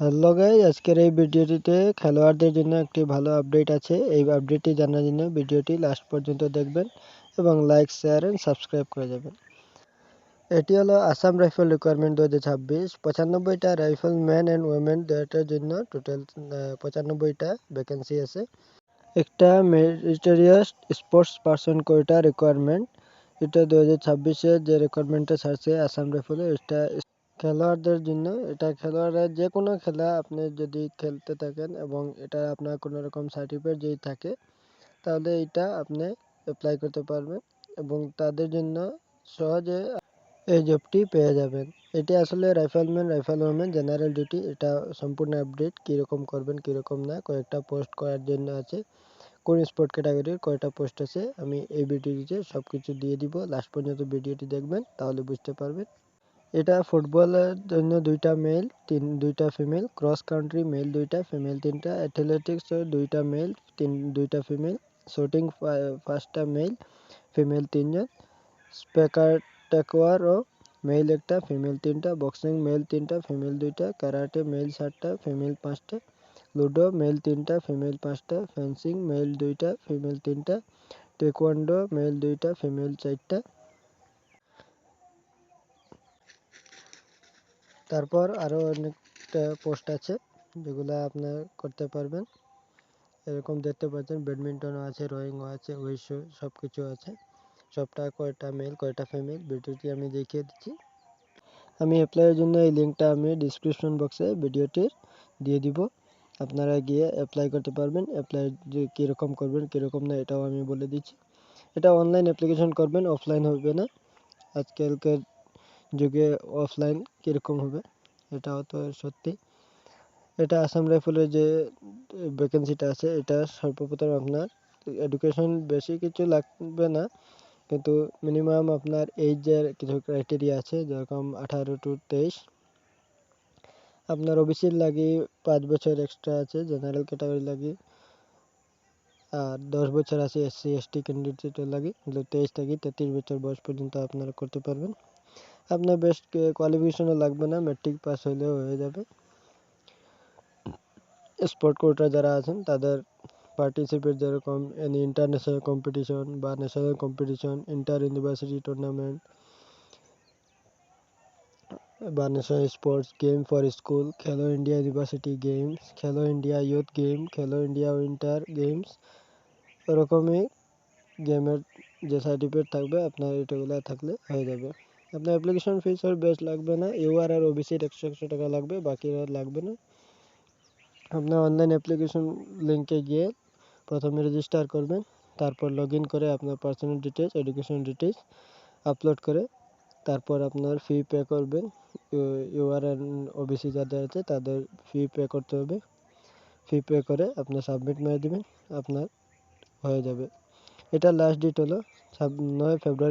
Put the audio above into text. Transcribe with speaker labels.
Speaker 1: Hello guys, আজকের এই ভিডিওটিতে খেলোয়াড়দের জন্য একটি ভালো আপডেট আছে। এই আপডেটটি জানার জন্য ভিডিওটি লাস্ট পর্যন্ত দেখবেন এবং লাইক, শেয়ার এন্ড সাবস্ক্রাইব করে যাবেন। এটি হলো আসাম রাইফেল রিকোয়ারমেন্ট 2026। 95টা রাইফেল ম্যান অ্যান্ড উইমেন দুইটার জন্য টোটাল 95টা ভ্যাকেন্সি আছে। একটা meritorious sports person quota requirement, এটা 2026-এ যে রিকোয়ারমেন্টটা ছাড়ছে আসাম রাইফেলে, এটা খেলোয়াড়দের জন্য। এটা খেলোয়াড়রা যে কোনো খেলা আপনি যদি খেলতে থাকেন এবং এটা আপনার কোনো রকম সার্টিফিকেট যদি থাকে তাহলে এটা আপনি অ্যাপ্লাই করতে পারবেন এবং তাদের জন্য সহজে এই জবটি পেয়ে যাবেন। এটি আসলে rifleman, rifle women general duty. এটা সম্পূর্ণ আপডেট, কীরকম করবেন কীরকম না, কয়েকটা পোস্ট করার জন্য আছে, কোন স্পোর্ট ক্যাটাগরির কয়টা পোস্ট আছে, আমি এই ভিডিওটিতে সব কিছু দিয়ে দিব। লাস্ট পর্যন্ত ভিডিওটি দেখবেন, তাহলে বুঝতে পারবেন। এটা ফুটবলের জন্য 2টা মেল, 2টা ফিমেল, ক্রস কান্ট্রি মেল 2টা, ফিমেল 3টা, অ্যাথলেটিক্স 2টা মেল, 2টা ফিমেল, শুটিং 5টা মেল, ফিমেল 3জন, স্পেকার টেকওয়ারও মেল 1টা, ফিমেল 3টা, বক্সিং মেল 3টা, ফিমেল 2টা, ক্যারাটে মেল 7টা, ফিমেল 5টা, লুডো মেল 3টা, ফিমেল 5টা, ফেন্সিং মেল 2টা, ফিমেল 3টা, টেকওয়ান্ডো মেল 2টা, ফিমেল 4টা। তারপর আরও অনেকটা পোস্ট আছে যেগুলো আপনার করতে পারবেন। এরকম দেখতে পাচ্ছেন, ব্যাডমিন্টনও আছে, রোয়িংও আছে, উইশো সব কিছু আছে। সবটা কয়টা মেল কয়টা ফিমেল ভিডিওটি আমি দেখিয়ে দিচ্ছি। আমি অ্যাপ্লাইয়ের জন্য এই লিঙ্কটা আমি ডিসক্রিপশন বক্সে ভিডিওটির দিয়ে দিব, আপনারা গিয়ে অ্যাপ্লাই করতে পারবেন। অ্যাপ্লাই যে কীরকম করবেন কীরকম না এটাও আমি বলে দিচ্ছি। এটা অনলাইন অ্যাপ্লিকেশন করবেন, অফলাইন হবে না। আজকালকার যুগে অফলাইন কীরকম হবে এটাও তো সত্যি। এটা আসাম রাইফেলের যে ভ্যাকেন্সিটা আছে, এটা সর্বপ্রথম আপনার এডুকেশন বেশি কিছু লাগবে না, কিন্তু মিনিমাম আপনার এইজের কিছু ক্রাইটেরিয়া আছে, যেরকম 18 to 23। আপনার ওবিসির লাগি 5 বছর এক্সট্রা আছে, জেনারেল ক্যাটাগরি লাগি আর 10 বছর আছে এসসি এসটি ক্যান্ডিডেটের লাগি। 23 থেকে 33 বছর বয়স পর্যন্ত আপনারা করতে পারবেন। আপনার বেস্ট কোয়ালিফিকেশনও লাগবে না, ম্যাট্রিক পাস হইলেও হয়ে যাবে। স্পোর্ট কোটা যারা আছেন তাদের পার্টিসিপেট, যেরকম এনি ইন্টারন্যাশনাল কম্পিটিশন বা national competition, inter university tournament বা national sports game for school, Khelo India university games, Khelo India youth game, Khelo India winter games, এরকমই গেমের যে সার্টিফিকেট থাকবে আপনার এটাগুলো থাকলে হয়ে যাবে। আপনার অ্যাপ্লিকেশন ফিসের বেশ লাগবে না, ইউআর আর ওবিসির 100 টাকা লাগবে, বাকি আর লাগবে না। আপনার অনলাইন অ্যাপ্লিকেশন লিঙ্কে গিয়ে প্রথমে রেজিস্টার করবেন, তারপর লগ ইন করে আপনার personal details, education details upload করে তারপর আপনার ফি পে করবেন। ইউআর আর ওবিসি যাদের আছে তাদের ফি পে করতে হবে। ফি পে করে আপনার সাবমিট মেরে দেবেন, আপনার হয়ে যাবে। এটা লাস্ট ডেট হলো 9 ফেব্রুয়ারি।